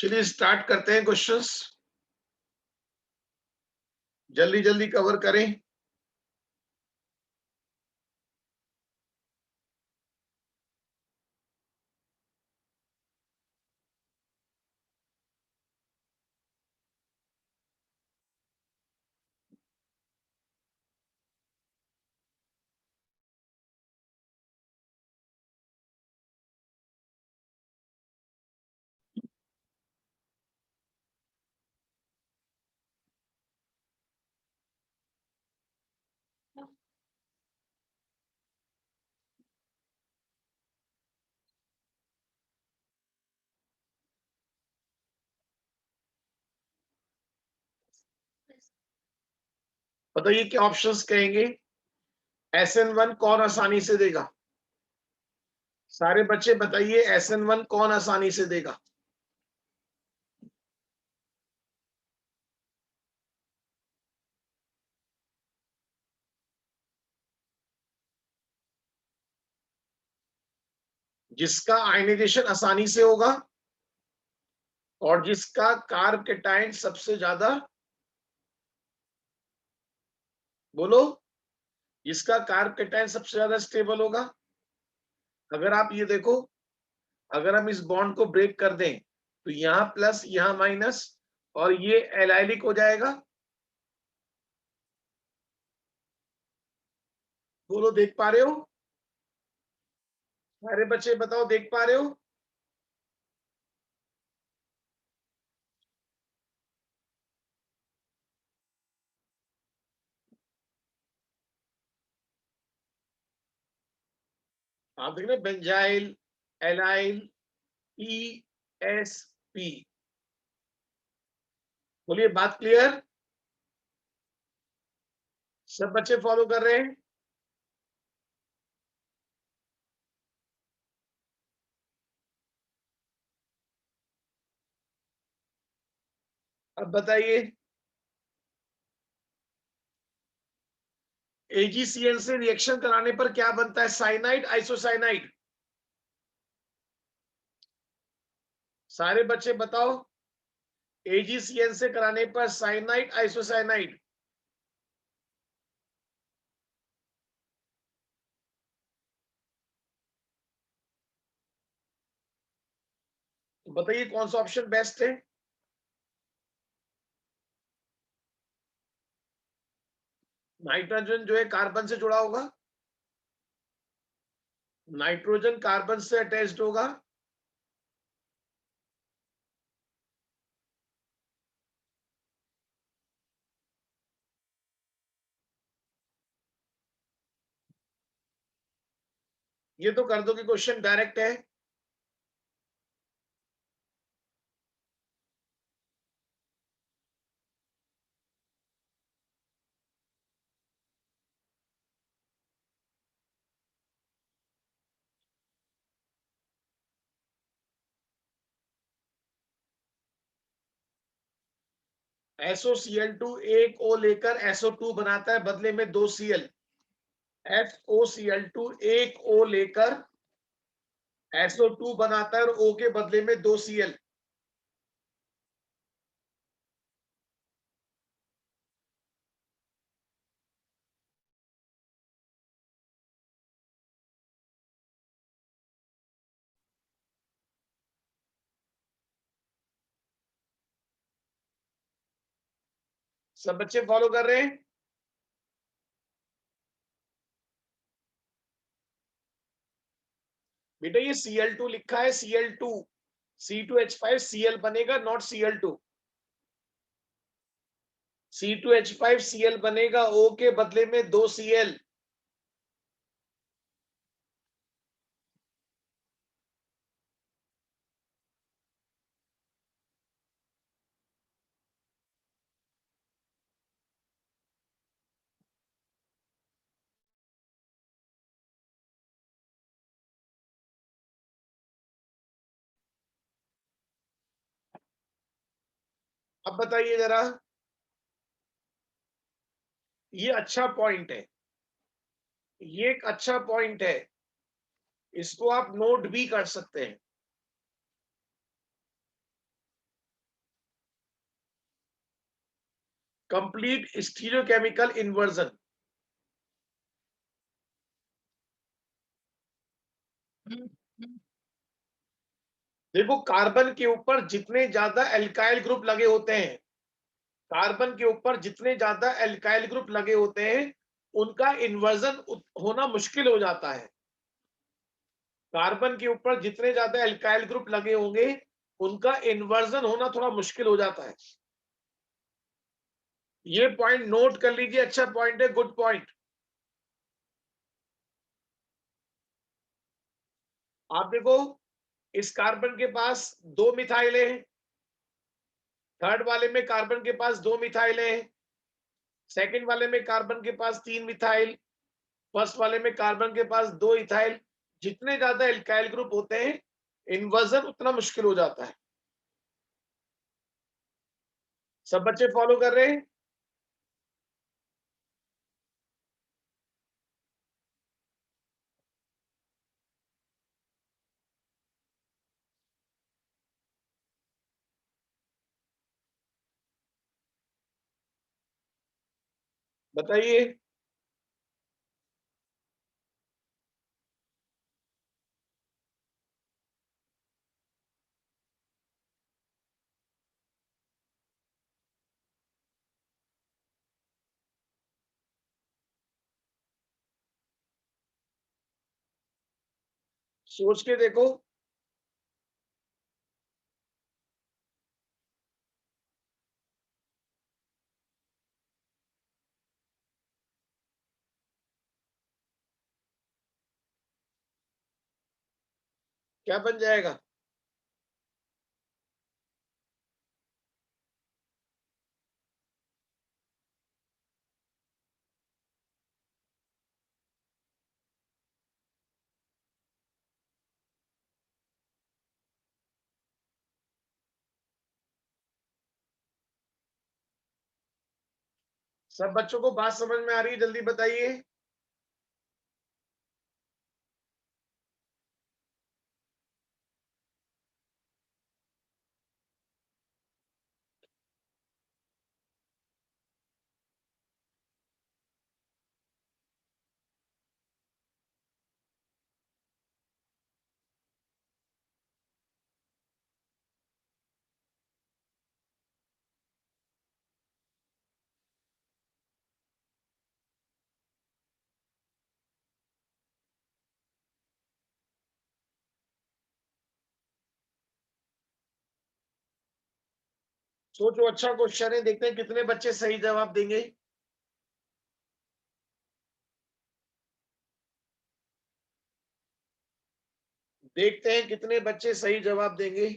चलिए स्टार्ट करते हैं क्वेश्चंस, जल्दी जल्दी कवर करें। बताइए क्या ऑप्शंस कहेंगे। SN1 कौन आसानी से देगा? सारे बच्चे बताइए, SN1 कौन आसानी से देगा? जिसका आयनाइजेशन आसानी से होगा और जिसका कार्ब कैटायन सबसे ज्यादा, बोलो, जिसका कार्ब कैटायन सबसे ज्यादा स्टेबल होगा। अगर आप ये देखो, अगर हम इस बॉन्ड को ब्रेक कर दें तो यहां प्लस यहां माइनस और ये एलाइलिक हो जाएगा। बोलो, देख पा रहे हो? सारे बच्चे बताओ, देख पा रहे हो? आप देख रहे हैं, बेंजाइल, एलाइल, ESP। बोलिए, बात क्लियर? सब बच्चे फॉलो कर रहे हैं? अब बताइए, AgCl से रिएक्शन कराने पर क्या बनता है? Cyanide, isocyanide? सारे बच्चे बताओ, AgCl से कराने पर साइनाइड, आइसोसाइनाइड? बताइए कौन सा ऑप्शन बेस्ट है? नाइट्रोजन जो है कार्बन से जुड़ा होगा, नाइट्रोजन कार्बन से अटैच्ड होगा। ये तो कर दो कि क्वेश्चन डायरेक्ट है। SOCl2 एक O लेकर SO2 बनाता है, बदले में 2 Cl। FOCl2 एक O लेकर SO2 बनाता है और O के बदले में 2 Cl। सब बच्चे फॉलो कर रहे हैं? बेटा ये Cl2 लिखा है, Cl2, C2H5Cl बनेगा, नॉट Cl2। C2H5Cl बनेगा, O के बदले में 2 Cl। अब बताइए जरा, ये अच्छा पॉइंट है, ये एक अच्छा पॉइंट है, इसको आप नोट भी कर सकते हैं। Complete stereochemical inversion. देखो कार्बन के ऊपर जितने ज्यादा एल्काइल ग्रुप लगे होते हैं, कार्बन के ऊपर जितने ज्यादा एल्काइल ग्रुप लगे होते हैं, उनका इन्वर्जन होना मुश्किल हो जाता है। कार्बन के ऊपर जितने ज्यादा एल्काइल ग्रुप लगे होंगे, उनका इन्वर्जन होना थोड़ा मुश्किल हो जाता है। ये पॉइंट नोट कर लीजिए, अच्छा पॉइंट है, गुड पॉइंट। आप देखो, इस कार्बन के पास दो मिथाइल है, थर्ड वाले में कार्बन के पास दो मिथाइल है, सेकंड वाले में कार्बन के पास तीन मिथाइल, फर्स्ट वाले में कार्बन के पास दो इथाइल। जितने ज्यादा एल्काइल ग्रुप होते हैं, इन्वर्जन उतना मुश्किल हो जाता है। सब बच्चे फॉलो कर रहे हैं? बताइए। सोच के देखो। क्या बन जाएगा? सब बच्चों को बात समझ में आ रही है? जल्दी बताइए। सोचो, अच्छा क्वेश्चन है, देखते हैं कितने बच्चे सही जवाब देंगे। देखते हैं कितने बच्चे सही जवाब देंगे।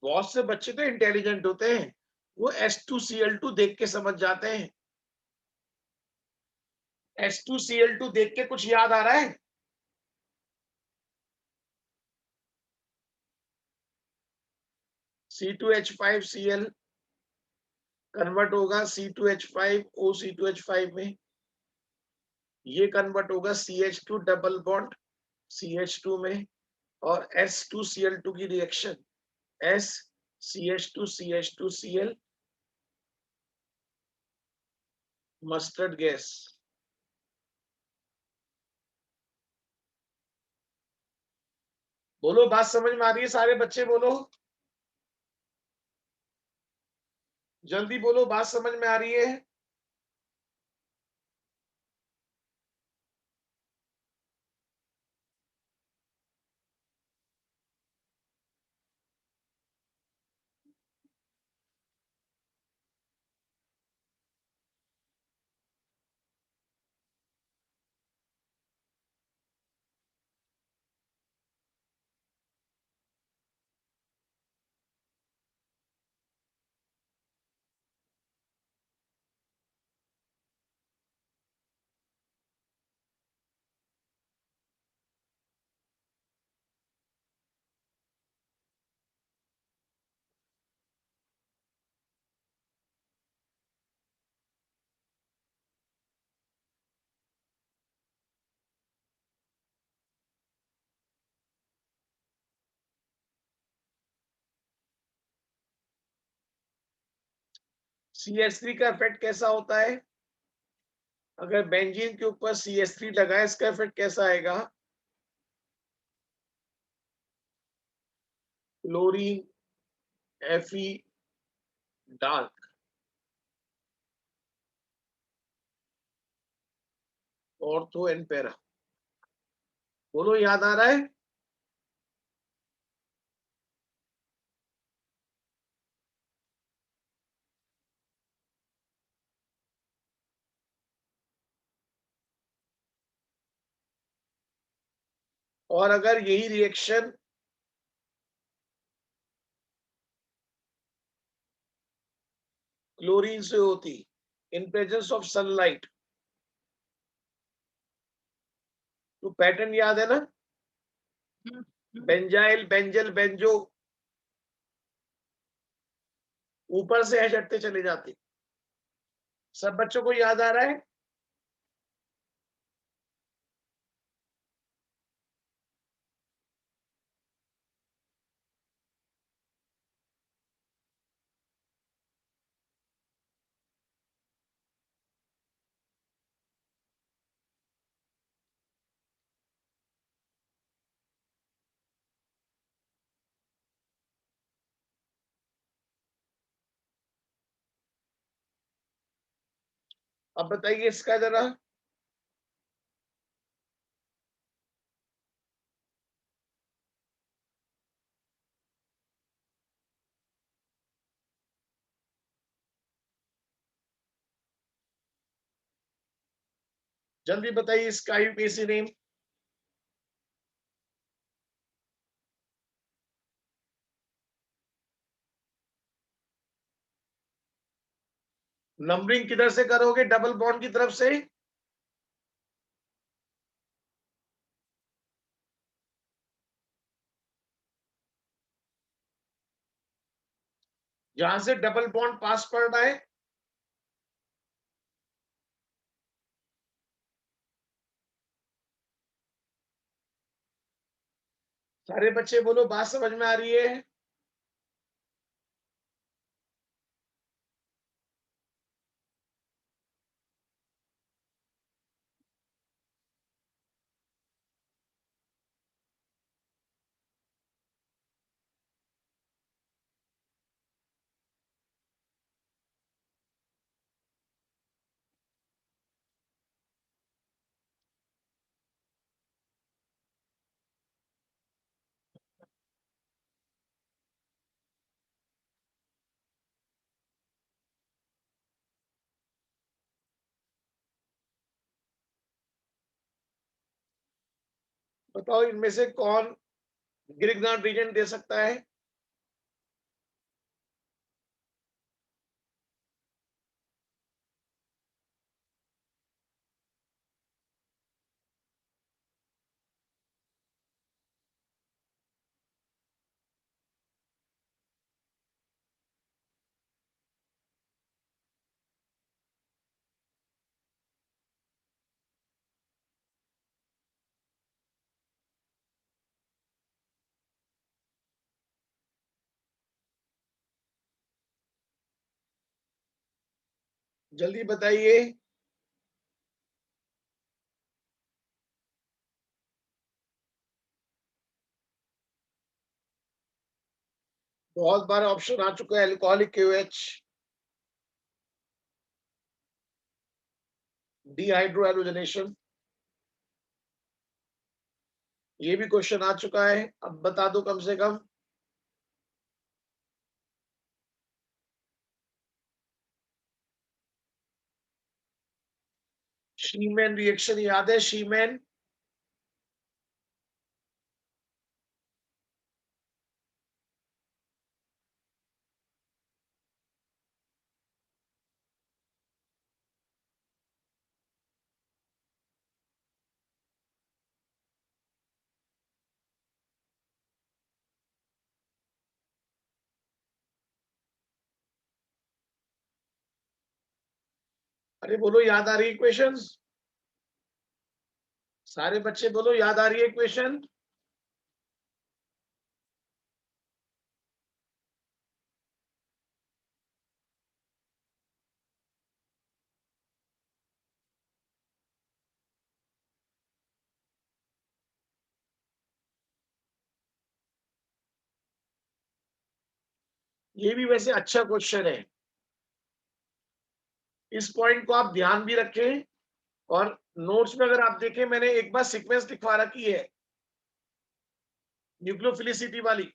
बहुत से बच्चे तो इंटेलिजेंट होते हैं, वो H2Cl2 देख के समझ जाते हैं। H2Cl2 देख के कुछ याद आ रहा है? C2H5Cl कन्वर्ट होगा C2H5 OC2H5 में, ये कन्वर्ट होगा CH2 डबल बॉन्ड CH2 में, और S2Cl2 की रिएक्शन SCH2CH2Cl मस्टर्ड गैस। बोलो, बात समझ में आ रही है? सारे बच्चे बोलो, जल्दी बोलो, बात समझ में आ रही है? CH3 का इफेक्ट कैसा होता है? अगर बेंजीन के ऊपर CH3 लगाए, इसका इफेक्ट कैसा आएगा? Chlorine, Fe, dark, ortho and para. बोलो, याद आ रहा है? और अगर यही रिएक्शन क्लोरीन से होती इन प्रेजेंस ऑफ सनलाइट, तो पैटर्न याद है ना? बेंजाइल, बेंजल, बेंजो, ऊपर से एच हटते चले जाते। सब बच्चों को याद आ रहा है? अब बताइए इसका जरा। जल्दी बताइए इसका आईयूपीएसी नेम। नंबरिंग किधर से करोगे? डबल बॉन्ड की तरफ से? जहां से डबल बॉन्ड पास पड़ रहा है। सारे बच्चे बोलो, बात समझ में आ रही है? बताओ इनमें से कौन ग्रिग्नार्ड रीजन दे सकता है? जल्दी बताइए। बहुत बार ऑप्शन आ चुका है, अल्कोहलिक KOH, डिहाइड्रो एलोजनेशन। ये भी क्वेश्चन आ चुका है, अब बता दो कम से कम। शीमैन रिएक्शन याद है? शीमैन। अरे बोलो, याद आ रही है इक्वेशंस? सारे बच्चे बोलो, याद आ रही है इक्वेशन? ये भी वैसे अच्छा क्वेश्चन है, इस पॉइंट को आप ध्यान भी रखें। और नोट्स में अगर आप देखें, मैंने एक बार सीक्वेंस लिखवा रखी है न्यूक्लियोफिलिसिटी वाली।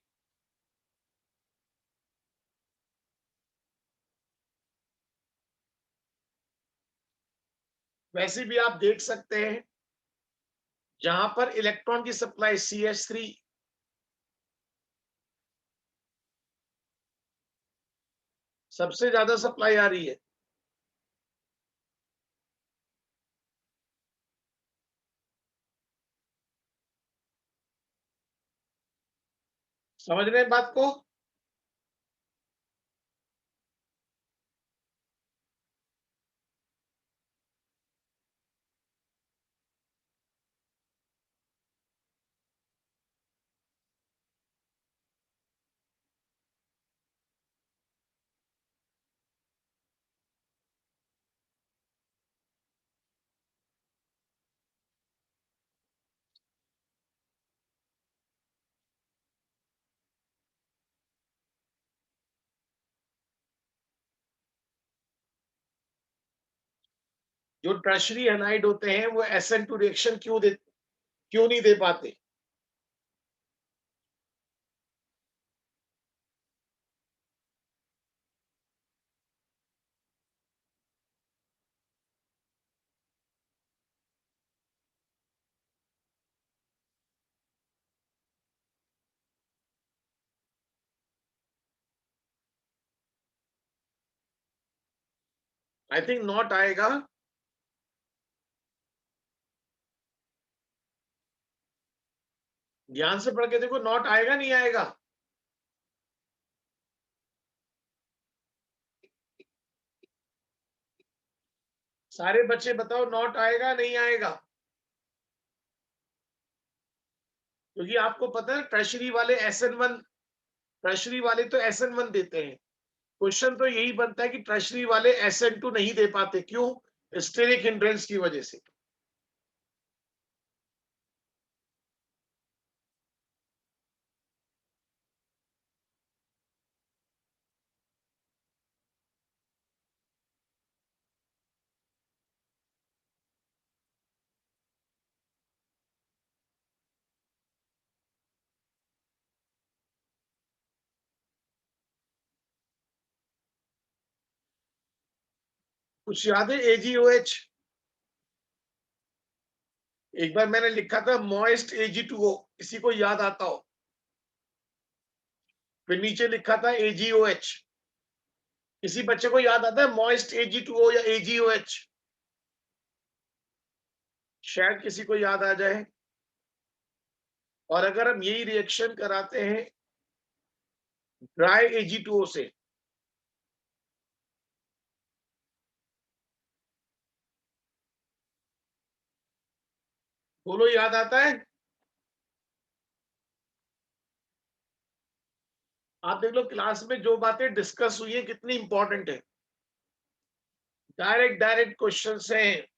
वैसे भी आप देख सकते हैं, जहां पर इलेक्ट्रॉन की सप्लाई CH3, सबसे ज्यादा सप्लाई आ रही है। समझ रहे हैं बात को? जो टर्शरी एनाइड होते हैं वो SN2 रिएक्शन क्यों नहीं दे पाते? आई थिंक नॉट आएगा। ध्यान से पढ़ के देखो, नॉट आएगा नहीं आएगा? सारे बच्चे बताओ, नॉट आएगा नहीं आएगा? क्योंकि आपको पता है ट्रेशरी वाले SN1, ट्रेशरी वाले तो SN1 देते हैं। क्वेश्चन तो यही बनता है कि ट्रेशरी वाले SN2 नहीं दे पाते, क्यों? स्टेरिक हिंड्रेंस की वजह से। कुछ याद है? AgOH, एक बार मैंने लिखा था मॉइस्ट Ag2O, किसी को याद आता हो? फिर नीचे लिखा था AgOH। किसी बच्चे को याद आता है मॉइस्ट Ag2O या AgOH? शायद किसी को याद आ जाए। और अगर हम यही रिएक्शन कराते हैं ड्राई Ag2O से, बोलो याद आता है? आप देख लो क्लास में जो बातें डिस्कस हुई है कितनी इंपॉर्टेंट है। डायरेक्ट डायरेक्ट क्वेश्चन हैं।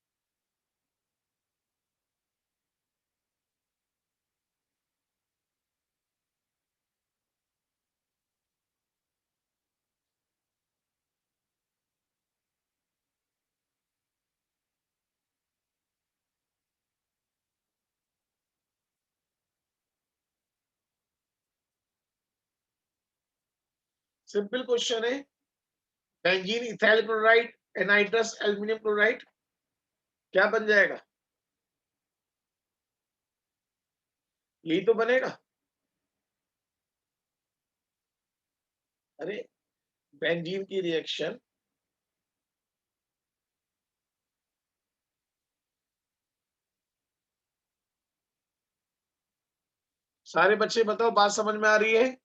सिंपल क्वेश्चन है, benzene ethyl chloride anhydrous aluminium chloride क्या बन जाएगा? यही तो बनेगा। अरे, बेंजीन की रिएक्शन, सारे बच्चे बताओ बात समझ में आ रही है?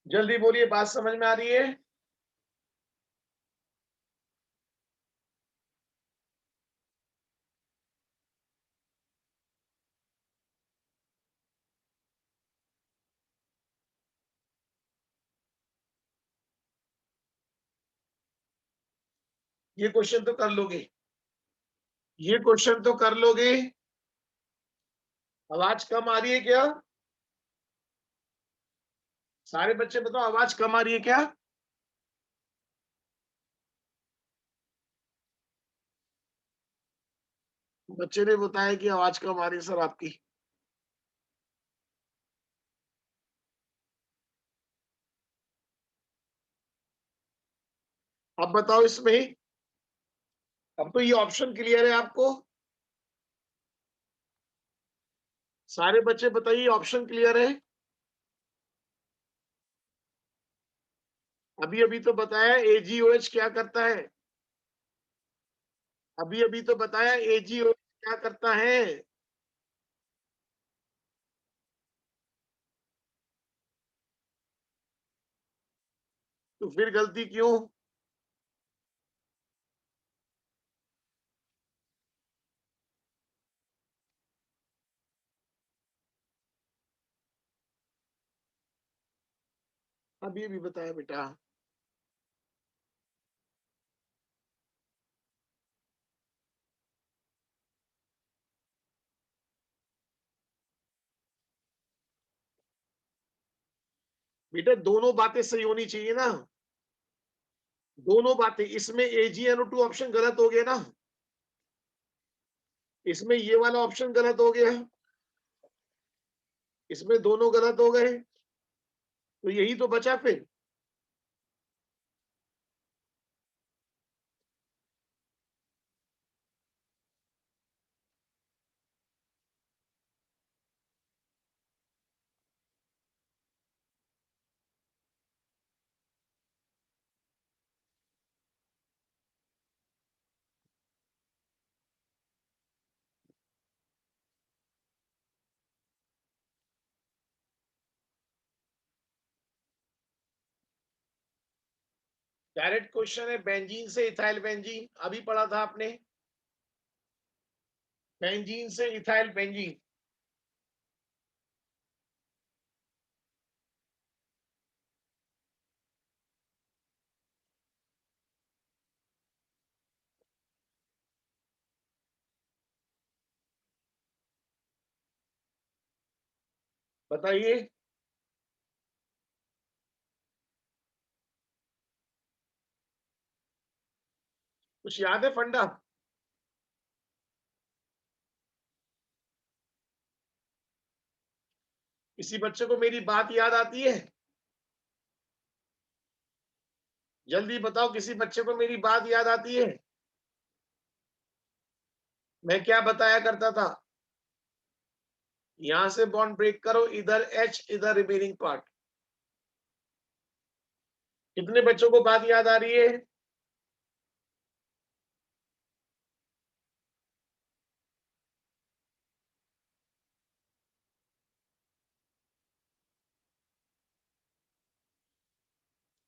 जल्दी बोलिए, बात समझ में आ रही है? ये क्वेश्चन तो कर लोगे, ये क्वेश्चन तो कर लोगे। आवाज कम आ रही है क्या? सारे बच्चे बताओ, आवाज कम आ रही है क्या? बच्चे ने बताया कि आवाज कम आ रही है सर आपकी। अब बताओ इसमें, अब तो ये ऑप्शन क्लियर है आपको? सारे बच्चे बताइए, ऑप्शन क्लियर है? अभी अभी तो बताया एजीओएच क्या करता है। अभी अभी तो बताया एजीओएच क्या करता है। तो फिर गलती क्यों? अभी अभी बताया बेटा। बेटा दोनों बातें सही होनी चाहिए ना। दोनों बातें, इसमें AgNO2 ऑप्शन गलत हो गया ना, इसमें ये वाला ऑप्शन गलत हो गया, इसमें दोनों गलत हो गए, तो यही तो बचा फिर। डायरेक्ट क्वेश्चन है, बेंजीन से इथाइल बेंजीन, अभी पढ़ा था आपने, बेंजीन से इथाइल बेंजीन। बताइए। कुछ याद है फंडा? किसी बच्चे को मेरी बात याद आती है? जल्दी बताओ, किसी बच्चे को मेरी बात याद आती है? मैं क्या बताया करता था? यहां से बॉन्ड ब्रेक करो, इधर H, इधर रिमेनिंग पार्ट। कितने बच्चों को बात याद आ रही है?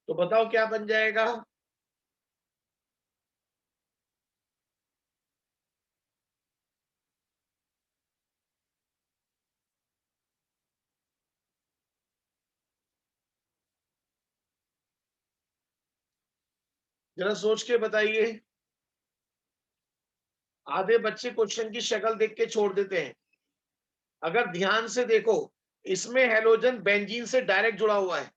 तो बताओ क्या बन जाएगा? जरा सोच के बताइए। आधे बच्चे क्वेश्चन की शक्ल देख के छोड़ देते हैं। अगर ध्यान से देखो, इसमें हेलोजन बेंजीन से डायरेक्ट जुड़ा हुआ है,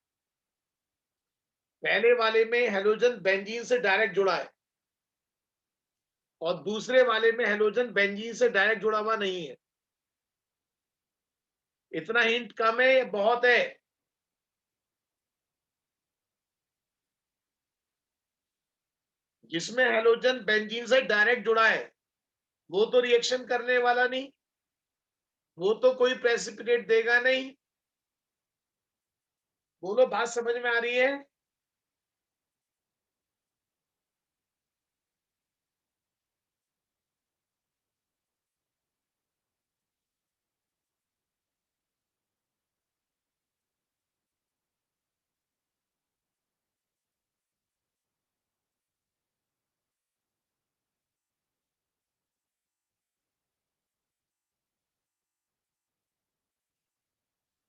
पहले वाले में हेलोजन बेंजीन से डायरेक्ट जुड़ा है, और दूसरे वाले में हेलोजन बेंजीन से डायरेक्ट जुड़ा हुआ नहीं है। इतना हिंट कम है, बहुत है? जिसमें हेलोजन बेंजीन से डायरेक्ट जुड़ा है वो तो रिएक्शन करने वाला नहीं, वो तो कोई प्रेसिपिटेट देगा नहीं। बोलो, बात समझ में आ रही है?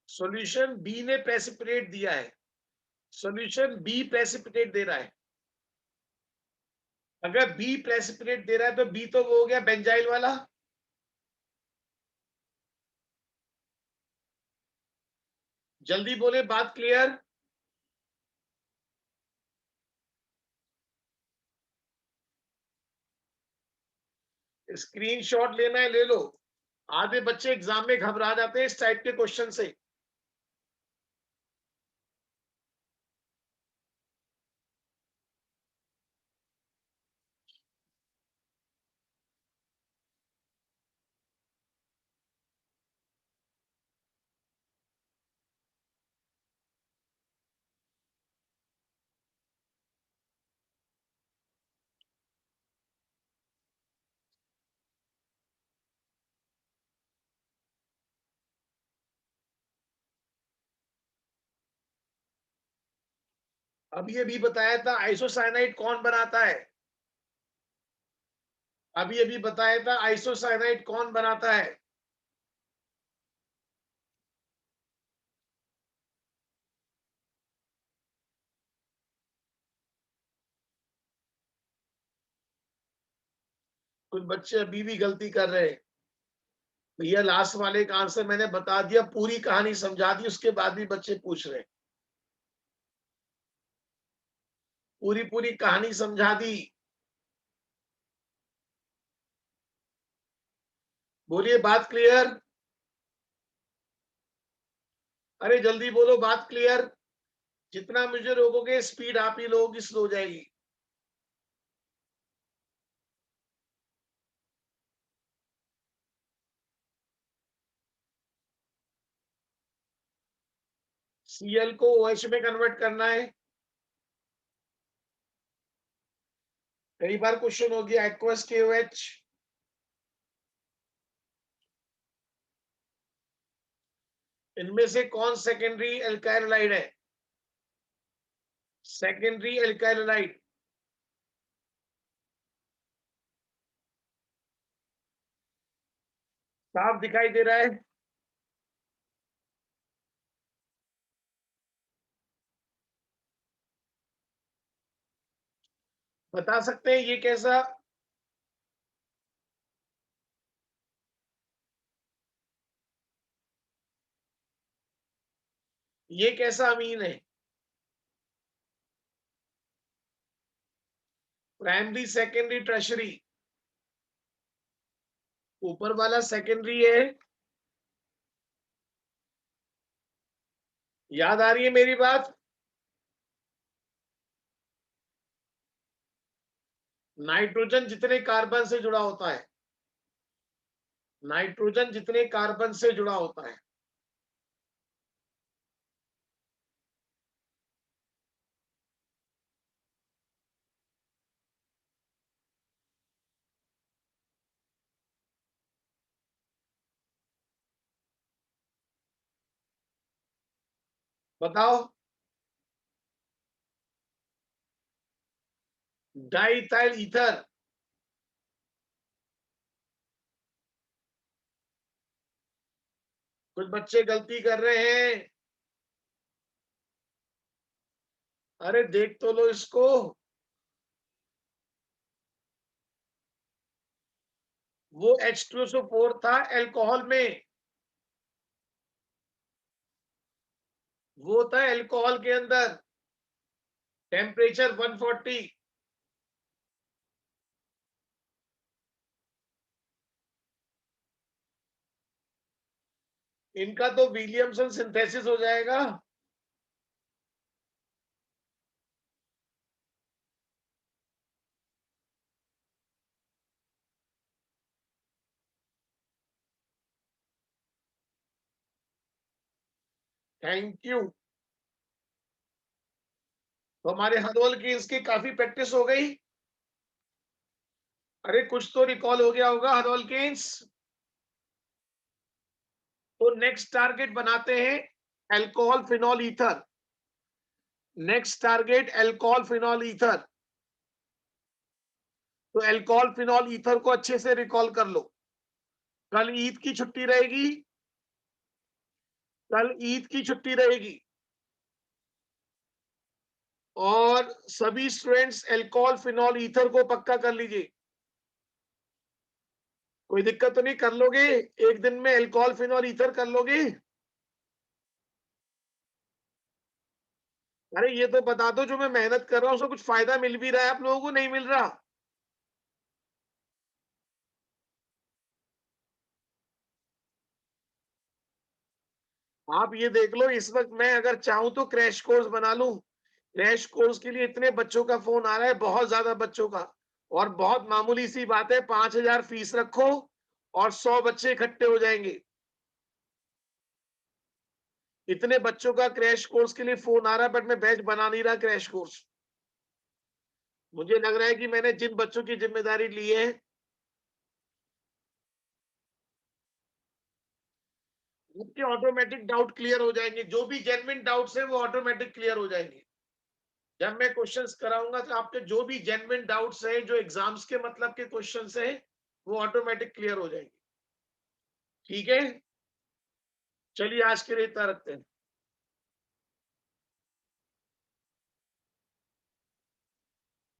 सॉल्यूशन बी ने प्रेसिपिटेट दिया है, सॉल्यूशन बी प्रेसिपिटेट दे रहा है। अगर बी प्रेसिपिटेट दे रहा है तो बी तो वो हो गया बेंजाइल वाला। जल्दी बोले, बात क्लियर? स्क्रीनशॉट लेना है ले लो। आधे बच्चे एग्जाम में घबरा जाते हैं इस टाइप के क्वेश्चन से। अब ये भी बताया था आइसोसाइनाइड कौन बनाता है। अभी बताया था आइसोसाइनाइड कौन बनाता है। कुछ बच्चे अभी भी गलती कर रहे हैं। भैया लास्ट वाले का आंसर मैंने बता दिया, पूरी कहानी समझा दी, उसके बाद भी बच्चे पूछ रहे हैं। पूरी कहानी समझा दी। बोलिए बात क्लियर। अरे जल्दी बोलो बात क्लियर। जितना मुझे रोकोगे स्पीड आप ही लोगों की स्लो हो जाएगी। Cl को OH में कन्वर्ट करना है। कई बार क्वेश्चन हो गया एक्वस KOH। इनमें से कौन सेकेंडरी एल्काइल हैलाइड है। Secondary alkyl halide. साफ दिखाई दे रहा है। बता सकते हैं ये कैसा। ये कैसा अमीन है। Primary secondary tertiary. ऊपर वाला सेकेंडरी है। याद आ रही है मेरी बात। नाइट्रोजन जितने कार्बन से जुड़ा होता है, नाइट्रोजन जितने कार्बन से जुड़ा होता है। बताओ। Diethyl ether. कुछ बच्चे गलती कर रहे हैं। अरे देख तो लो इसको। वो H2SO4 था अल्कोहल में। वो था अल्कोहल के अंदर। टेम्परेचर 140। इनका तो विलियमसन सिंथेसिस हो जाएगा। Thank you. तो हमारे हदोल की इसकी काफी प्रैक्टिस हो गई। अरे कुछ तो रिकॉल हो गया होगा हदोल केन्स। तो नेक्स्ट टारगेट बनाते हैं alcohol phenol ether. Next target alcohol phenol ether. तो अल्कोहल फिनॉल ईथर को अच्छे से रिकॉल कर लो। कल ईद की छुट्टी रहेगी। कल ईद की छुट्टी रहेगी। और सभी स्टूडेंट्स अल्कोहल फिनॉल ईथर को पक्का कर लीजिए। कोई दिक्कत तो नहीं, कर लोगे। एक दिन में अल्कोहल फिनॉल ईथर कर लोगे। अरे ये तो बता दो जो मैं मेहनत कर रहा हूं उसको कुछ फायदा मिल भी रहा है आप लोगों को, नहीं मिल रहा। आप ये देख लो, इस वक्त मैं अगर चाहूं तो क्रैश कोर्स बना लूं। क्रैश कोर्स के लिए इतने बच्चों का फोन आ रहा है, बहुत ज्यादा बच्चों का। और बहुत मामूली सी बात है, 5,000 फीस रखो और 100 बच्चे इकट्ठे हो जाएंगे। इतने बच्चों का क्रैश कोर्स के लिए फोन आ रहा है, बट मैं बैच बना नहीं रहा क्रैश कोर्स। मुझे लग रहा है कि मैंने जिन बच्चों की जिम्मेदारी ली है, उनके ऑटोमेटिक डाउट क्लियर हो जाएंगे। जो भी जेन्युइन डाउट्स है वो ऑटोमेटिक क्लियर हो जाएंगे। जब मैं क्वेश्चंस कराऊंगा तो आपके जो भी जेन्युइन डाउट्स है, जो एग्जाम्स के मतलब के क्वेश्चंस है, वो ऑटोमेटिक क्लियर हो जाएंगे। ठीक है, चलिए आज के लिए इतना रखते हैं।